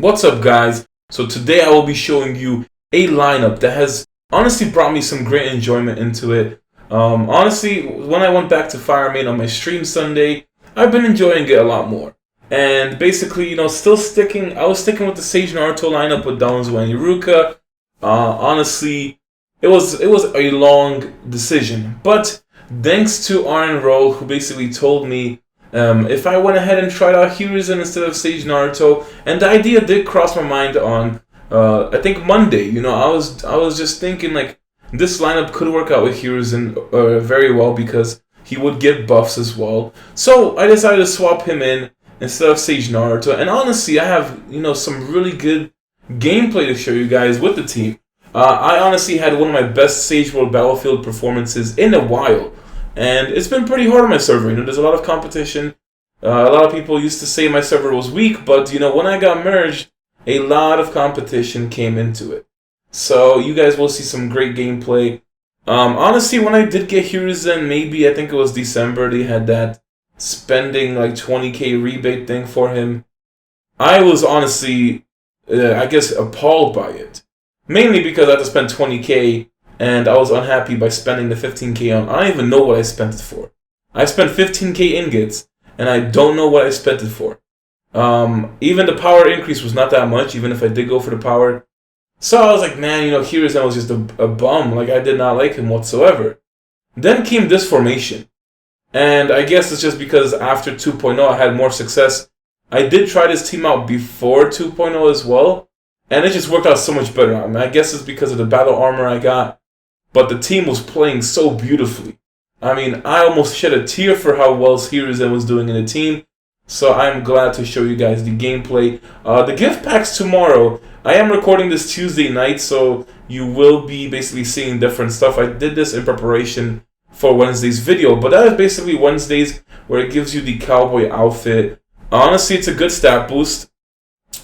What's up, guys? So today I will be showing you a lineup that has honestly brought me some great enjoyment into it. Honestly, when I went back to Fire Main on my stream Sunday, I've been enjoying it a lot more. And basically, I was sticking with the Sage Naruto lineup with Danzo and Iruka. Honestly, it was a long decision, but thanks to Arn Roll, who basically told me if I went ahead and tried out Hiruzen instead of Sage Naruto, and the idea did cross my mind on I think Monday. I was just thinking like this lineup could work out with Hiruzen very well because he would get buffs as well. So I decided to swap him in instead of Sage Naruto, and honestly, I have some really good gameplay to show you guys with the team. I honestly had one of my best Sage World Battlefield performances in a while. And it's been pretty hard on my server. There's a lot of competition. A lot of people used to say my server was weak, but when I got merged, a lot of competition came into it. So you guys will see some great gameplay. Honestly, when I did get Hiruzen, maybe I think it was December, they had that spending like 20k rebate thing for him. I was honestly, I guess, appalled by it. Mainly because I had to spend 20k. And I was unhappy by spending the 15k on. I don't even know what I spent it for. I spent 15k ingots, and I don't know what I spent it for. Even the power increase was not that much, even if I did go for the power. So I was like, man, Hiruzen was just a bum. Like, I did not like him whatsoever. Then came this formation. And I guess it's just because after 2.0 I had more success. I did try this team out before 2.0 as well. And it just worked out so much better. I guess it's because of the battle armor I got. But the team was playing so beautifully. I almost shed a tear for how well Hiruzen was doing in the team. So I'm glad to show you guys the gameplay. The gift packs tomorrow. I am recording this Tuesday night, so you will be basically seeing different stuff. I did this in preparation for Wednesday's video, but that is basically Wednesdays where it gives you the cowboy outfit. Honestly, it's a good stat boost.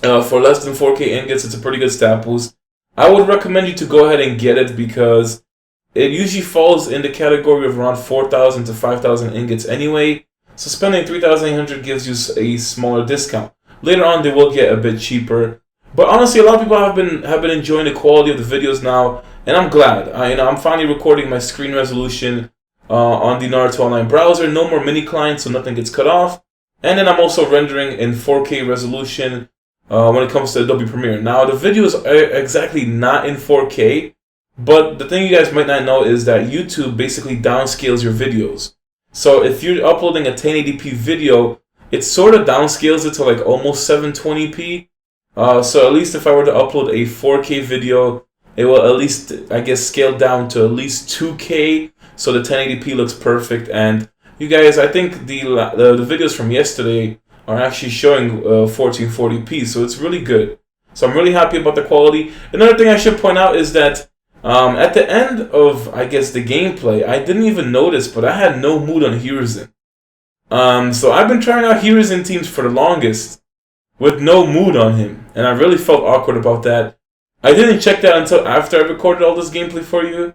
For less than 4k ingots, it's a pretty good stat boost. I would recommend you to go ahead and get it because it usually falls in the category of around 4,000 to 5,000 ingots anyway. So spending 3,800 gives you a smaller discount. Later on, they will get a bit cheaper. But honestly, a lot of people have been enjoying the quality of the videos now, and I'm glad. I'm finally recording my screen resolution on the Naruto Online browser. No more mini clients, so nothing gets cut off. And then I'm also rendering in 4K resolution when it comes to Adobe Premiere. Now, the videos are exactly not in 4K. But the thing you guys might not know is that YouTube basically downscales your videos. So if you're uploading a 1080p video, it sort of downscales it to like almost 720p. So at least if I were to upload a 4K video, it will at least, I guess, scale down to at least 2K. So the 1080p looks perfect. And you guys, I think the videos from yesterday are actually showing 1440p. So it's really good. So I'm really happy about the quality. Another thing I should point out is that at the end of, I guess, the gameplay, I didn't even notice, but I had no mood on Hiruzen. So I've been trying out Hiruzen teams for the longest with no mood on him, and I really felt awkward about that. I didn't check that until after I recorded all this gameplay for you,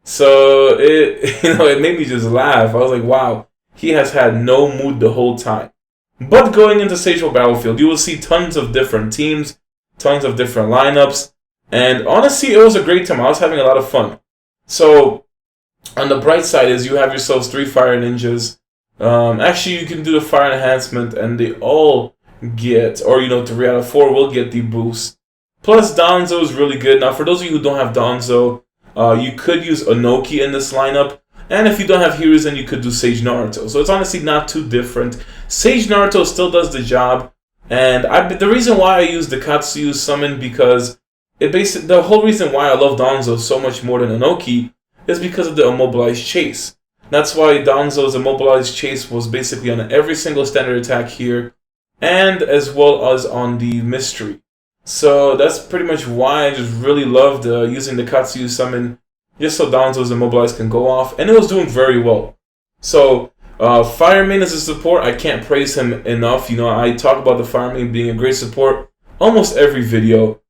so it made me just laugh. I was like, wow, he has had no mood the whole time. But going into Sage World Battlefield, you will see tons of different teams, tons of different lineups. And honestly, it was a great time. I was having a lot of fun. So, on the bright side is you have yourselves 3 Fire Ninjas. Actually, you can do the Fire Enhancement, and they all get, or 3 out of 4 will get the boost. Plus, Danzo is really good. Now, for those of you who don't have Danzo, you could use Onoki in this lineup. And if you don't have Hiruzen, you could do Sage Naruto. So, it's honestly not too different. Sage Naruto still does the job. And the reason why I use the Katsuyu summon because the whole reason why I love Danzo so much more than Onoki is because of the immobilized chase. That's why Danzo's immobilized chase was basically on every single standard attack here, and as well as on the mystery. So that's pretty much why I just really loved using the Katsuyu summon, just so Danzo's immobilized can go off, and it was doing very well. So Fire Main as a support, I can't praise him enough. I talk about the Fire Main being a great support almost every video.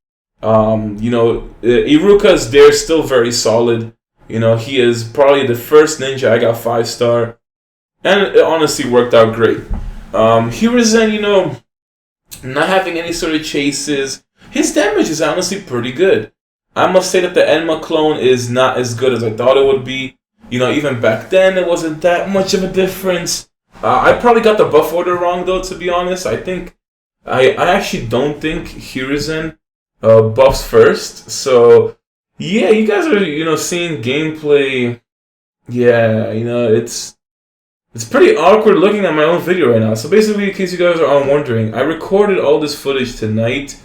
Iruka is there, still very solid. He is probably the first ninja I got 5-star, and it honestly worked out great. Hiruzen, not having any sort of chases. His damage is honestly pretty good. I must say that the Enma clone is not as good as I thought it would be. You know, even back then, it wasn't that much of a difference. I probably got the buff order wrong, though, to be honest. I actually don't think Hiruzen buffs first. So, yeah, you guys are, seeing gameplay. Yeah, it's pretty awkward looking at my own video right now. So basically, in case you guys are wondering, I recorded all this footage tonight,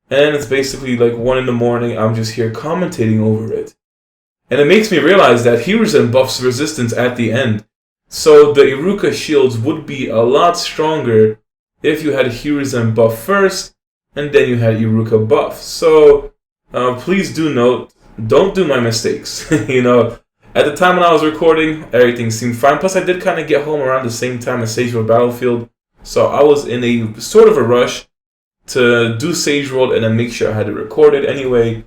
and it's basically like 1 in the morning. I'm just here commentating over it. And it makes me realize that Hiruzen buffs resistance at the end. So the Iruka shields would be a lot stronger if you had Hiruzen buff first, and then you had Iruka buff. So please do note, don't do my mistakes. At the time when I was recording, everything seemed fine. Plus, I did kind of get home around the same time as Sage World Battlefield. So I was in a sort of a rush to do Sage World and then make sure I had it recorded. Anyway,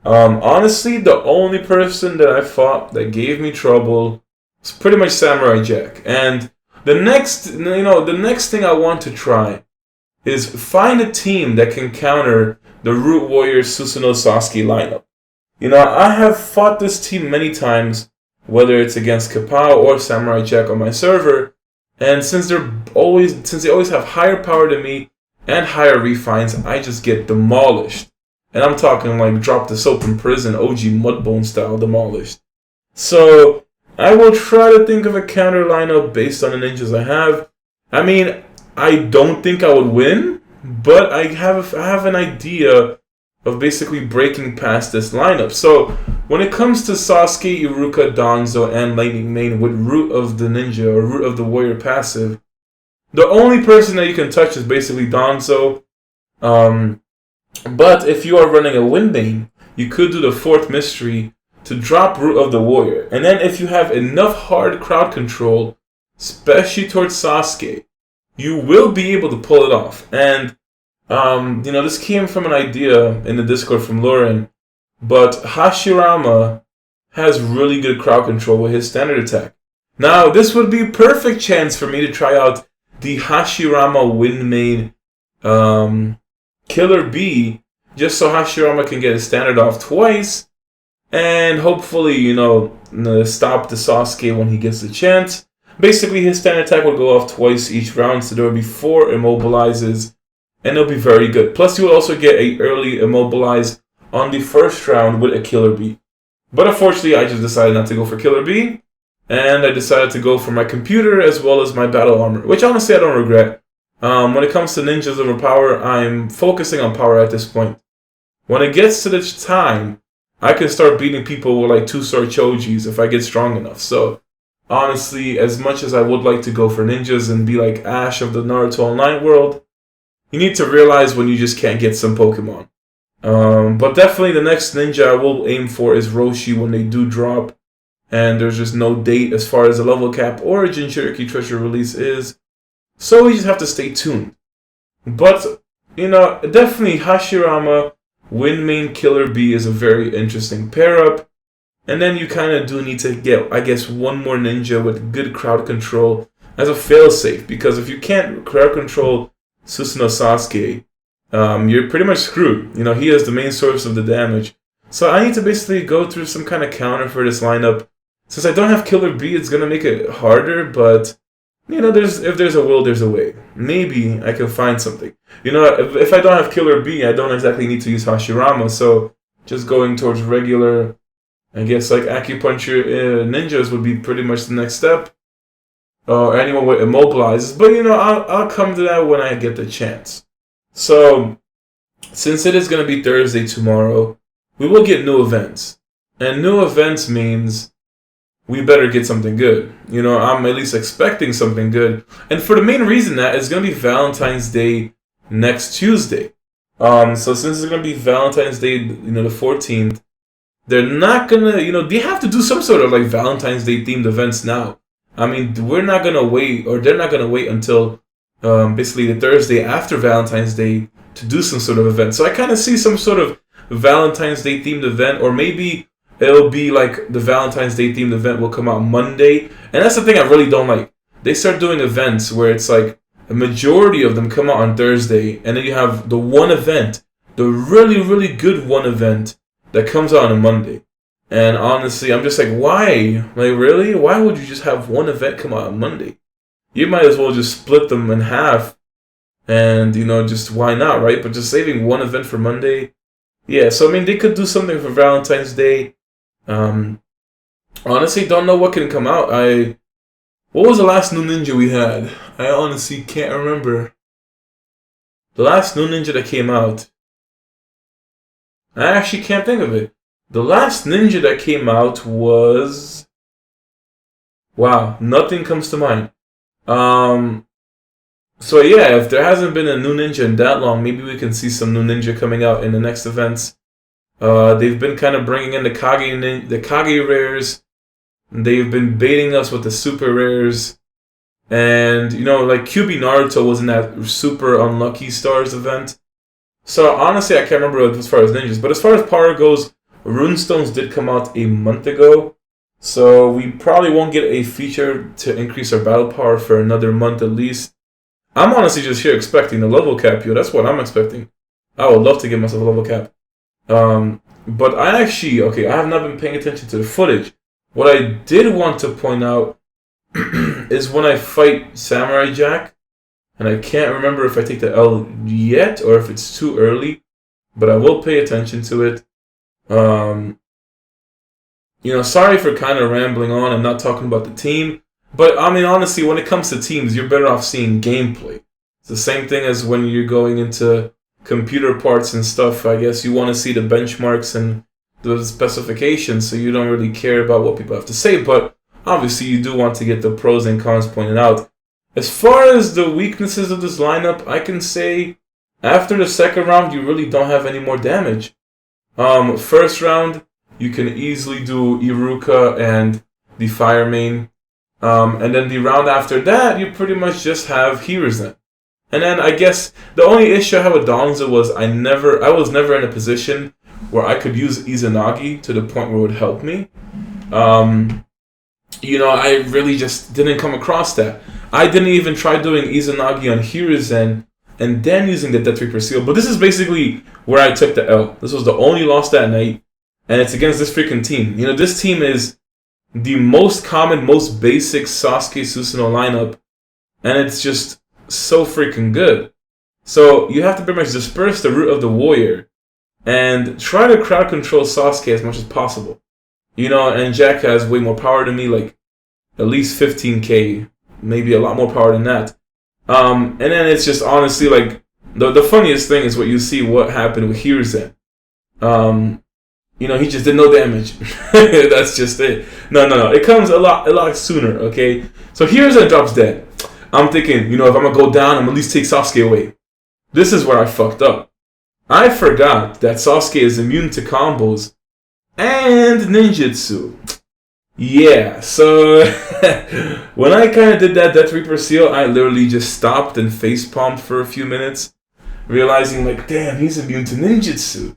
honestly, the only person that I fought that gave me trouble was pretty much Samurai Jack. And the next thing I want to try is find a team that can counter the Root Warrior Susanoo Sasuke lineup. I have fought this team many times, whether it's against Kapow or Samurai Jack on my server, and since they always have higher power than me and higher refines, I just get demolished. And I'm talking like drop the soap in prison, OG Mudbone style demolished. So I will try to think of a counter lineup based on the ninjas I have. I mean, I don't think I would win, but I have an idea of basically breaking past this lineup. So when it comes to Sasuke, Iruka, Danzo, and Lightning Mane with Root of the Ninja or Root of the Warrior passive, the only person that you can touch is basically Danzo. But if you are running a Windbane, you could do the 4th mystery to drop Root of the Warrior. And then if you have enough hard crowd control, especially towards Sasuke, you will be able to pull it off. And this came from an idea in the Discord from Lauren, but Hashirama has really good crowd control with his standard attack. Now, this would be a perfect chance for me to try out the Hashirama Windmane Killer Bee, just so Hashirama can get his standard off twice, and hopefully, stop the Sasuke when he gets the chance. Basically, his standard attack will go off twice each round, so there will be 4 immobilizes, and it'll be very good. Plus, you will also get a early immobilize on the first round with a Killer Bee. But unfortunately, I just decided not to go for Killer Bee, and I decided to go for my computer as well as my battle armor, which honestly I don't regret. When it comes to ninjas overpower, I'm focusing on power at this point. When it gets to this time, I can start beating people with like 2-star Chojis if I get strong enough. So honestly, as much as I would like to go for ninjas and be like Ash of the Naruto Online world, you need to realize when you just can't get some Pokemon. But definitely the next ninja I will aim for is Roshi when they do drop. And there's just no date as far as the level cap or a Jinchuriki treasure release is. So we just have to stay tuned. But, definitely Hashirama, Windmane Killer Bee is a very interesting pair-up. And then you kind of do need to get, I guess, one more ninja with good crowd control as a failsafe. Because if you can't crowd control Susanoo Sasuke, you're pretty much screwed. He is the main source of the damage. So I need to basically go through some kind of counter for this lineup. Since I don't have Killer Bee, it's going to make it harder, but, if there's a will, there's a way. Maybe I can find something. If I don't have Killer Bee, I don't exactly need to use Hashirama, so just going towards regular, I guess, like acupuncture ninjas would be pretty much the next step. Or anyone with immobilizes, but I'll come to that when I get the chance. So, since it is going to be Thursday tomorrow, we will get new events. And new events means we better get something good. I'm at least expecting something good. And for the main reason that it's going to be Valentine's Day next Tuesday. So since it's going to be Valentine's Day, the 14th, they're not going to, they have to do some sort of like Valentine's Day themed events now. I mean, we're not going to wait, or they're not going to wait until basically the Thursday after Valentine's Day to do some sort of event. So I kind of see some sort of Valentine's Day themed event, or maybe it'll be like the Valentine's Day themed event will come out Monday. And that's the thing I really don't like. They start doing events where it's like a majority of them come out on Thursday, and then you have the one event, the really, really good one event that comes out on a Monday. And honestly, I'm just like, why? Like, really? Why would you just have one event come out on Monday? You might as well just split them in half, and, you know, just why not, right? But just saving one event for Monday, yeah. So, I mean, they could do something for Valentine's Day. Honestly, don't know what can come out. What was the last new ninja we had? I honestly can't remember. The last new ninja that came out, I actually can't think of it. The last ninja that came out was... Wow, nothing comes to mind. So yeah, if there hasn't been a new ninja in that long, maybe we can see some new ninja coming out in the next events. They've been kind of bringing in the Kage rares. They've been baiting us with the super rares. And, you know, like QB Naruto was in that super unlucky stars event. So honestly, I can't remember as far as ninjas. But as far as power goes, runestones did come out a month ago. So we probably won't get a feature to increase our battle power for another month at least. I'm honestly just here expecting the level cap, yo. That's what I'm expecting. I would love to give myself a level cap. But I have not been paying attention to the footage. What I did want to point out is when I fight Samurai Jack, and I can't remember if I take the L yet or if it's too early, but I will pay attention to it. You know, sorry for kind of rambling on and not talking about the team, but I mean, honestly, when it comes to teams, you're better off seeing gameplay. It's the same thing as when you're going into computer parts and stuff. I guess you want to see the benchmarks and the specifications, so you don't really care about what people have to say, but obviously you do want to get the pros and cons pointed out. As far as the weaknesses of this lineup, I can say after the second round, you really don't have any more damage. First round, you can easily do Iruka and the Fire Main. And then the round after that, you pretty much just have Hiruzen. And then I guess the only issue I had with Danzo was I was never in a position where I could use Izanagi to the point where it would help me. You know, I really just didn't come across that. I didn't even try doing Izanagi on Hiruzen and then using the Death Reaper Seal. But this is basically where I took the L. This was the only loss that night. And it's against this freaking team. You know, this team is the most common, most basic Sasuke Susanoo lineup. And it's just so freaking good. So you have to pretty much disperse the root of the warrior and try to crowd control Sasuke as much as possible. You know, and Jack has way more power than me, like at least 15k, maybe a lot more power than that. And then it's just honestly like the funniest thing is what you see what happened with Hiruzen. You know, he just did no damage. That's just it. No. It comes a lot sooner, okay? So Hiruzen drops dead. I'm thinking, you know, if I'm going to go down, I'm at least take Sasuke away. This is where I fucked up. I forgot that Sasuke is immune to combos and ninjutsu. Yeah, so when I kind of did that Death Reaper Seal, I literally just stopped and facepalmed for a few minutes, realizing like, damn, he's immune to ninjutsu.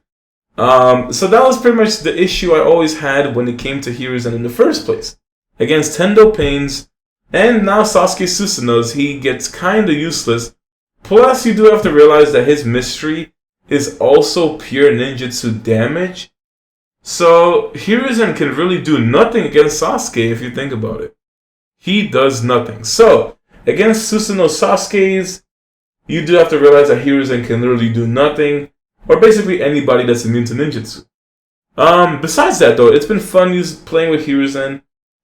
So that was pretty much the issue I always had when it came to Hiruzen in the first place. Against Tendo Pains, and now Sasuke Susanoo's, he gets kind of useless. Plus, you do have to realize that his mystery is also pure ninjutsu damage. So, Hiruzen can really do nothing against Sasuke if you think about it. He does nothing. So, against Susanoo Sasuke's, you do have to realize that Hiruzen can literally do nothing. Or basically anybody that's immune to ninjutsu. Besides that though, it's been fun playing with Hiruzen.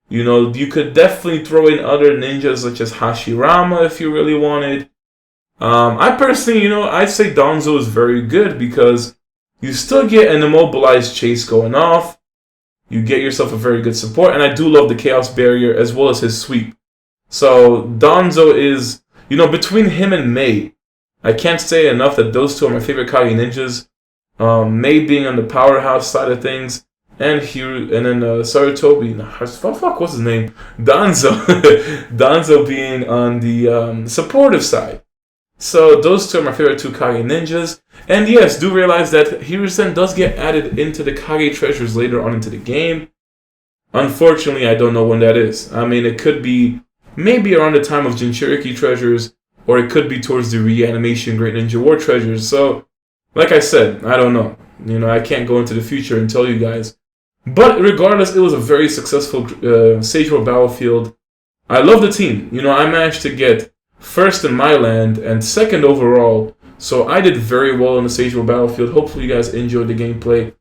You know, you could definitely throw in other ninjas such as Hashirama if you really wanted. I personally, you know, I'd say Danzo is very good because you still get an immobilized chase going off. You get yourself a very good support, and I do love the Chaos Barrier as well as his sweep. So Danzo is, you know, between him and Mei, I can't say enough that those two are my favorite Kage ninjas. Mei being on the powerhouse side of things, and then Sarutobi, what's his name? Danzo. Danzo being on the supportive side. So those two are my favorite two Kage ninjas. And yes, do realize that Hiruzen does get added into the Kage treasures later on into the game. Unfortunately, I don't know when that is. I mean, it could be maybe around the time of Jinchuriki treasures, or it could be towards the reanimation Great Ninja War Treasures. So, like I said, I don't know. I can't go into the future and tell you guys. But regardless, it was a very successful Sage World Battlefield. I love the team. I managed to get first in my land and second overall. So I did very well in the Sage World Battlefield. Hopefully you guys enjoyed the gameplay.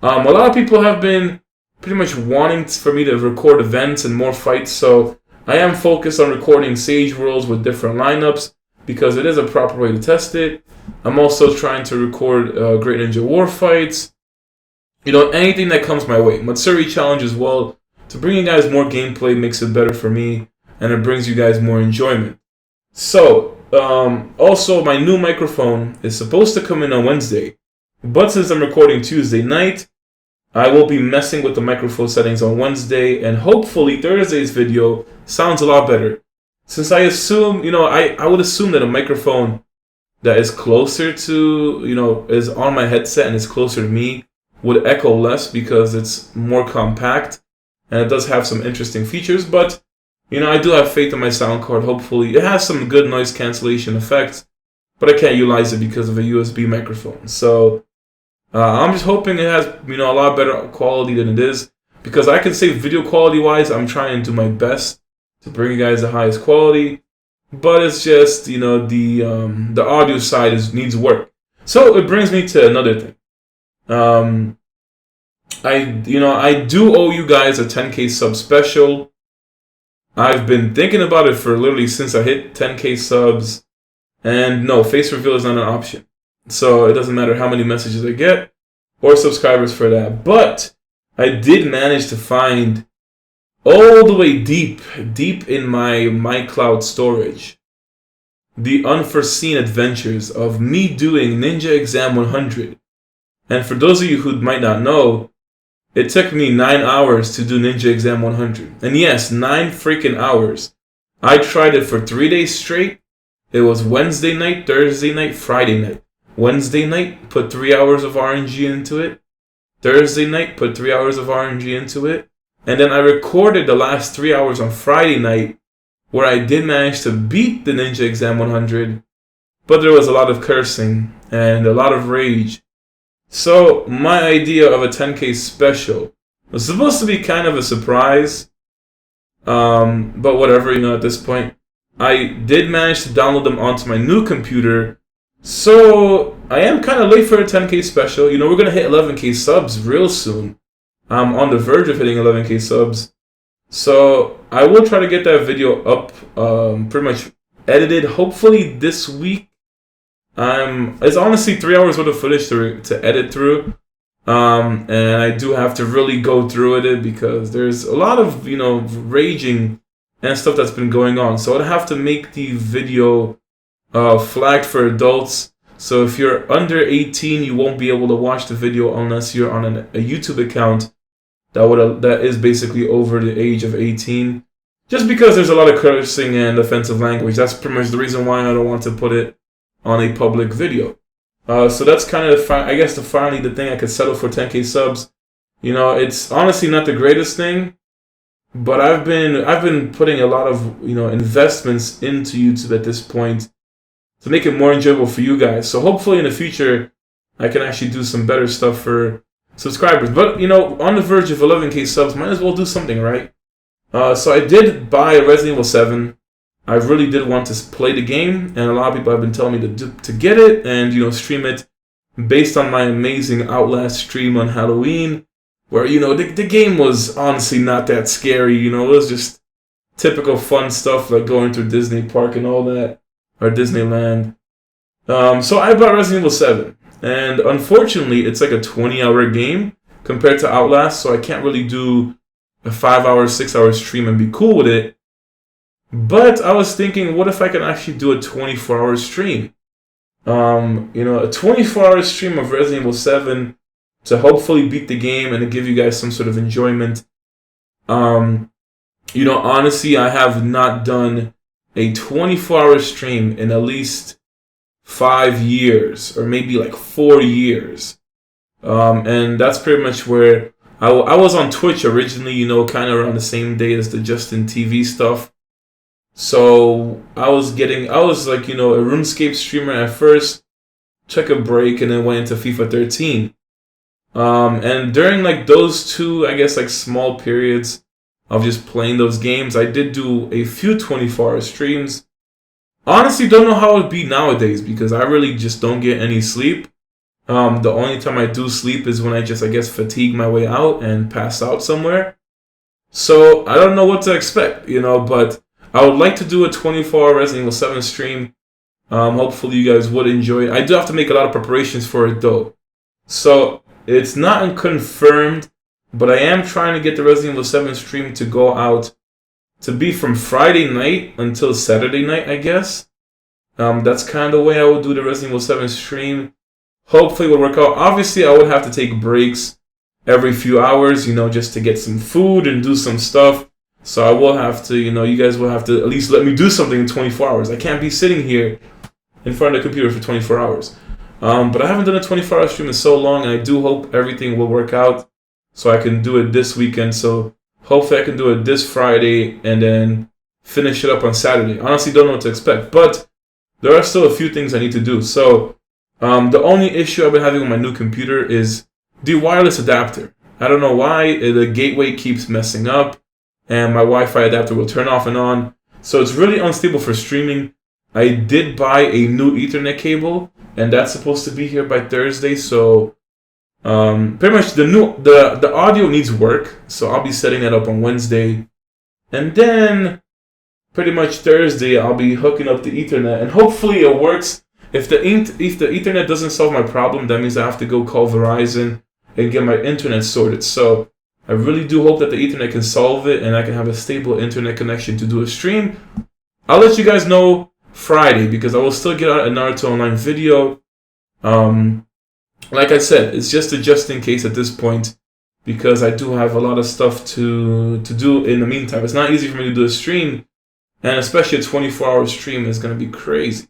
A lot of people have been pretty much wanting for me to record events and more fights. So I am focused on recording Sage Worlds with different lineups because it is a proper way to test it. I'm also trying to record Great Ninja War fights. Anything that comes my way. Matsuri Challenge as well. To bring you guys more gameplay makes it better for me. And it brings you guys more enjoyment. So, also my new microphone is supposed to come in on Wednesday. But since I'm recording Tuesday night, I will be messing with the microphone settings on Wednesday. And hopefully Thursday's video sounds a lot better. Since I assume, I would assume that a microphone that is closer to, is on my headset and is closer to me would echo less because it's more compact. And it does have some interesting features, but I do have faith in my sound card. Hopefully, it has some good noise cancellation effects, but I can't utilize it because of a USB microphone. So I'm just hoping it has a lot better quality than it is, because I can say video quality wise, I'm trying to do my best to bring you guys the highest quality, but it's just the audio side needs work. So it brings me to another thing. I do owe you guys a 10K sub special. I've been thinking about it for literally since I hit 10K subs. And no, face reveal is not an option. So it doesn't matter how many messages I get or subscribers for that. But I did manage to find all the way deep in my cloud storage the unforeseen adventures of me doing Ninja Exam 100. And for those of you who might not know, it took me 9 hours to do Ninja Exam 100. And yes, 9 freaking hours. I tried it for 3 days straight. It was Wednesday night, Thursday night, Friday night. Wednesday night, put 3 hours of RNG into it. Thursday night, put 3 hours of RNG into it. And then I recorded the last 3 hours on Friday night, where I did manage to beat the Ninja Exam 100. But there was a lot of cursing and a lot of rage. So, my idea of a 10K special was supposed to be kind of a surprise. But whatever, at this point. I did manage to download them onto my new computer. So, I am kind of late for a 10K special. We're going to hit 11K subs real soon. I'm on the verge of hitting 11K subs. So, I will try to get that video up, pretty much edited, hopefully this week. It's honestly 3 hours worth of footage to edit through. And I do have to really go through it because there's a lot of, raging and stuff that's been going on. So I'd have to make the video flagged for adults. So if you're under 18, you won't be able to watch the video unless you're on a YouTube account that is basically over the age of 18. Just because there's a lot of cursing and offensive language. That's pretty much the reason why I don't want to put it on a public video. So that's kind of, finally the thing I could settle for 10K subs. It's honestly not the greatest thing, but I've been putting a lot of, investments into YouTube at this point to make it more enjoyable for you guys. So hopefully in the future, I can actually do some better stuff for subscribers. But, on the verge of 11K subs, might as well do something, right? So I did buy a Resident Evil 7. I really did want to play the game, and a lot of people have been telling me to get it and, stream it based on my amazing Outlast stream on Halloween, where, the game was honestly not that scary, it was just typical fun stuff like going through Disney Park and all that, or Disneyland. So I bought Resident Evil 7, and unfortunately, it's like a 20-hour game compared to Outlast, so I can't really do a 5-hour, 6-hour stream and be cool with it. But I was thinking, what if I can actually do a 24-hour stream? A 24-hour stream of Resident Evil 7 to hopefully beat the game and to give you guys some sort of enjoyment. Honestly, I have not done a 24-hour stream in at least 5 years, or maybe like 4 years. And that's pretty much where I was on Twitch originally, kind of around the same day as the Justin TV stuff. So I was like, you know, a RuneScape streamer at first, took a break, and then went into FIFA 13. And during like those two, I guess like small periods of just playing those games, I did do a few 24-hour streams. Honestly, don't know how it would be nowadays because I really just don't get any sleep. The only time I do sleep is when I just, I guess, fatigue my way out and pass out somewhere. So I don't know what to expect, you know, but I would like to do a 24-hour Resident Evil 7 stream. Hopefully you guys would enjoy it. I do have to make a lot of preparations for it though. So it's not confirmed, but I am trying to get the Resident Evil 7 stream to go out to be from Friday night until Saturday night, I guess. That's kind of the way I would do the Resident Evil 7 stream. Hopefully it will work out. Obviously, I would have to take breaks every few hours, you know, just to get some food and do some stuff. So I will have to, you know, you guys will have to at least let me do something in 24 hours. I can't be sitting here in front of the computer for 24 hours. But I haven't done a 24-hour stream in so long, and I do hope everything will work out so I can do it this weekend. So hopefully I can do it this Friday and then finish it up on Saturday. Honestly, don't know what to expect, but there are still a few things I need to do. So the only issue I've been having with my new computer is the wireless adapter. I don't know why the gateway keeps messing up, and my Wi-Fi adapter will turn off and on. So it's really unstable for streaming. I did buy a new Ethernet cable, and that's supposed to be here by Thursday. So pretty much the audio needs work. So I'll be setting that up on Wednesday, and then pretty much Thursday I'll be hooking up the Ethernet, and hopefully it works. If the Ethernet doesn't solve my problem, that means I have to go call Verizon and get my internet sorted. So I really do hope that the Ethernet can solve it and I can have a stable internet connection to do a stream. I'll let you guys know Friday because I will still get out a Naruto Online video. Like I said, it's just a just in case at this point because I do have a lot of stuff to do in the meantime. It's not easy for me to do a stream, and especially a 24-hour stream is going to be crazy.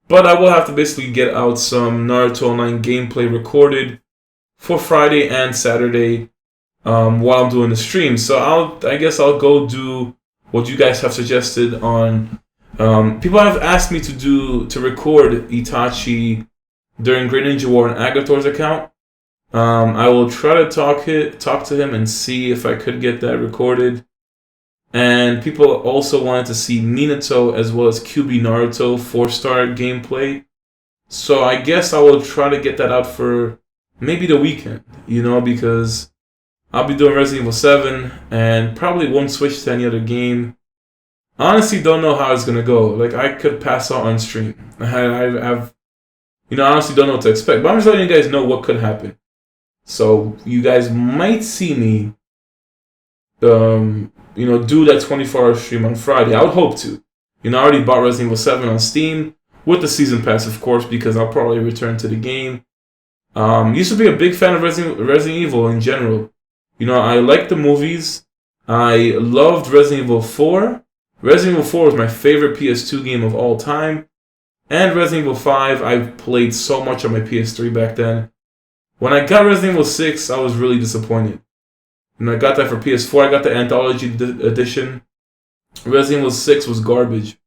But I will have to basically get out some Naruto Online gameplay recorded for Friday and Saturday while I'm doing the stream. So I guess I'll go do what you guys have suggested on. People have asked me to record Itachi during Great Ninja War on Agathor's account. I will try to talk to him and see if I could get that recorded. And people also wanted to see Minato as well as QB Naruto 4-star gameplay. So I guess I will try to get that out for maybe the weekend, you know, because I'll be doing Resident Evil 7 and probably won't switch to any other game. Honestly, don't know how it's going to go. Like, I could pass out on stream. I've honestly don't know what to expect. But I'm just letting you guys know what could happen. So you guys might see me do that 24-hour stream on Friday. I would hope to. I already bought Resident Evil 7 on Steam with the Season Pass, of course, because I'll probably return to the game. Used to be a big fan of Resident Evil in general. I liked the movies. I loved Resident Evil 4. Resident Evil 4 was my favorite PS2 game of all time. And Resident Evil 5, I played so much on my PS3 back then. When I got Resident Evil 6, I was really disappointed. I got that for PS4. I got the Anthology Edition. Resident Evil 6 was garbage.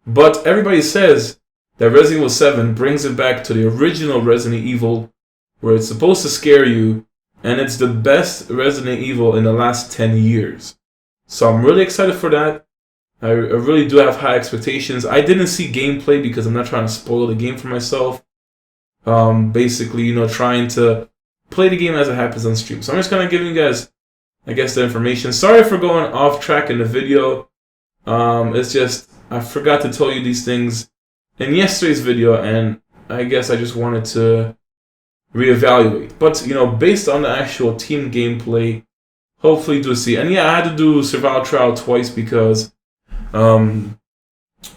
But everybody says that Resident Evil 7 brings it back to the original Resident Evil, where it's supposed to scare you, and it's the best Resident Evil in the last 10 years. So I'm really excited for that. I really do have high expectations. I didn't see gameplay because I'm not trying to spoil the game for myself. Basically, trying to play the game as it happens on stream. So I'm just kind of giving you guys, I guess, the information. Sorry for going off track in the video. It's just, I forgot to tell you these things in yesterday's video, and I guess I just wanted to reevaluate. But, based on the actual team gameplay, hopefully do see. And yeah, I had to do Survival Trial twice because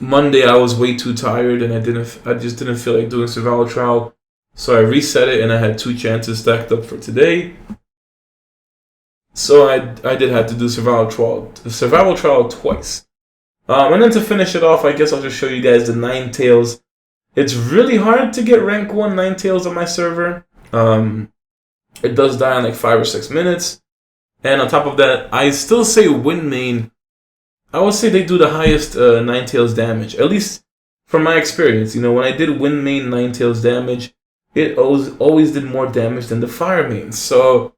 Monday I was way too tired and I just didn't feel like doing Survival Trial. So I reset it and I had 2 chances stacked up for today. So I did have to do Survival Trial twice. And then to finish it off, I guess I'll just show you guys the Ninetails. It's really hard to get rank 1 Ninetails on my server. It does die in like 5 or 6 minutes. And on top of that, I still say win main I would say they do the highest Ninetails damage, at least from my experience. You know, when I did Wind Main Ninetails damage, it always did more damage than the Fire Main. So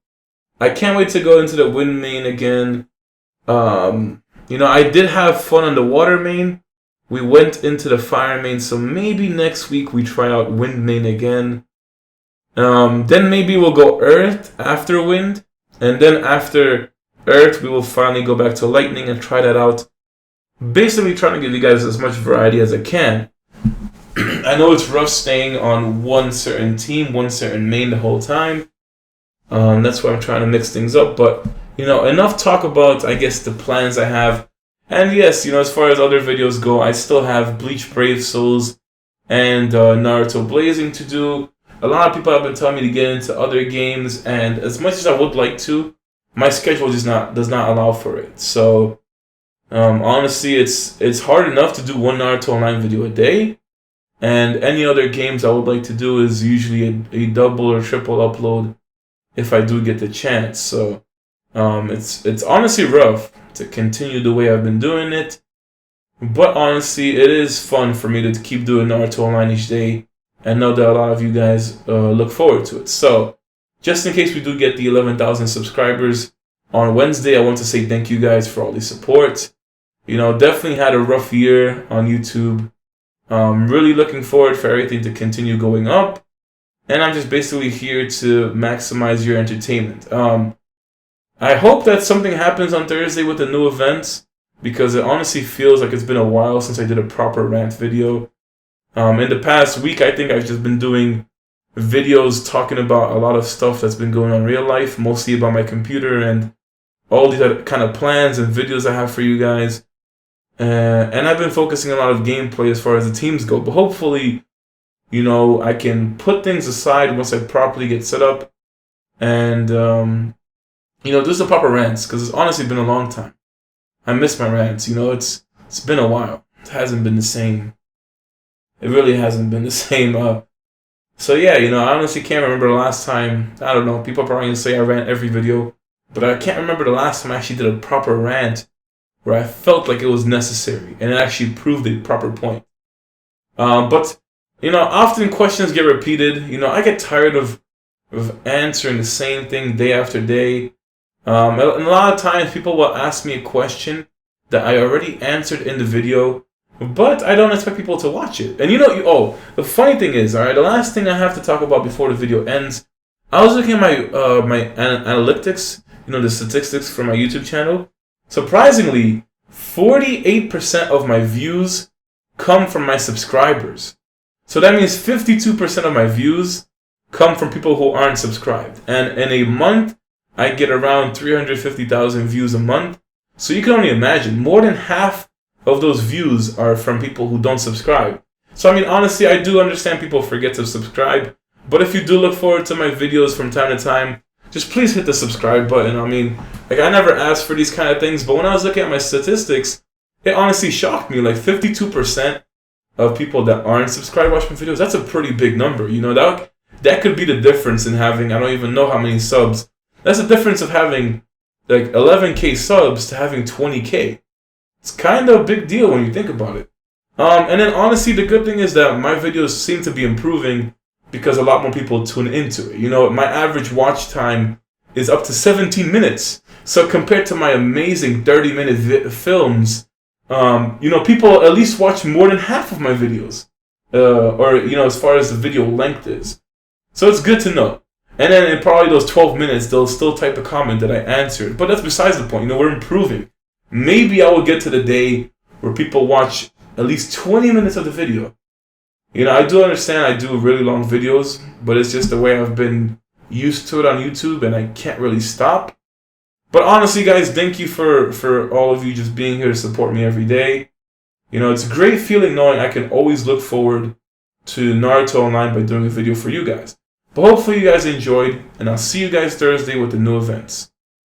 I can't wait to go into the Wind Main again. You know, I did have fun on the Water Main. We went into the Fire Main, so maybe next week we try out Wind Main again. Then maybe we'll go Earth after Wind, and then after Earth we will finally go back to Lightning and try that out. Basically trying to give you guys as much variety as I can. I know it's rough staying on one certain team, one certain main the whole time. That's why I'm trying to mix things up, but you know, enough talk about, I guess, the plans I have. And yes, you know, as far as other videos go, I still have Bleach Brave Souls and Naruto Blazing to do. A lot of people have been telling me to get into other games, and as much as I would like to, my schedule does not allow for it. So honestly, it's hard enough to do one Naruto Online video a day, and any other games I would like to do is usually a double or triple upload if I do get the chance. So it's honestly rough to continue the way I've been doing it, but honestly, it is fun for me to keep doing Naruto Online each day, and know that a lot of you guys look forward to it. So, just in case we do get the 11,000 subscribers on Wednesday, I want to say thank you guys for all the support. You know, definitely had a rough year on YouTube. Really looking forward for everything to continue going up, and I'm just basically here to maximize your entertainment. I hope that something happens on Thursday with the new events, because it honestly feels like it's been a while since I did a proper rant video. In the past week, I think I've just been doing videos talking about a lot of stuff that's been going on in real life, mostly about my computer and all these other kind of plans and videos I have for you guys. And I've been focusing a lot of gameplay as far as the teams go, but hopefully, you know, I can put things aside once I properly get set up and you know, do some proper rants, because it's honestly been a long time. I miss my rants, you know, it's been a while. It hasn't been the same. It really hasn't been the same. So yeah, you know, I honestly can't remember the last time. I don't know, people are probably going to say I rant every video, but I can't remember the last time I actually did a proper rant where I felt like it was necessary and it actually proved a proper point. But, you know, often questions get repeated. You know, I get tired of answering the same thing day after day. And a lot of times people will ask me a question that I already answered in the video, but I don't expect people to watch it. And you know, the funny thing is, alright, the last thing I have to talk about before the video ends, I was looking at my analytics, you know, the statistics for my YouTube channel. Surprisingly, 48% of my views come from my subscribers. So that means 52% of my views come from people who aren't subscribed. And in a month, I get around 350,000 views a month. So you can only imagine, more than half of those views are from people who don't subscribe. So I mean, honestly, I do understand people forget to subscribe. But if you do look forward to my videos from time to time, just please hit the subscribe button. I mean, like, I never asked for these kind of things, but when I was looking at my statistics, it honestly shocked me. Like 52% of people that aren't subscribed watch my videos. That's a pretty big number. You know, that could be the difference in having, I don't even know how many subs. That's the difference of having like 11K subs to having 20K. It's kind of a big deal when you think about it. And then honestly, the good thing is that my videos seem to be improving because a lot more people tune into it. You know, my average watch time is up to 17 minutes. So compared to my amazing 30-minute films, you know, people at least watch more than half of my videos. Or, you know, as far as the video length is. So it's good to know. And then in probably those 12 minutes, they'll still type a comment that I answered. But that's besides the point. You know, we're improving. Maybe I will get to the day where people watch at least 20 minutes of the video. You know, I do understand I do really long videos, but it's just the way I've been used to it on YouTube, and I can't really stop. But honestly, guys, thank you for all of you just being here to support me every day. You know, it's a great feeling knowing I can always look forward to Naruto Online by doing a video for you guys. But hopefully you guys enjoyed, and I'll see you guys Thursday with the new events.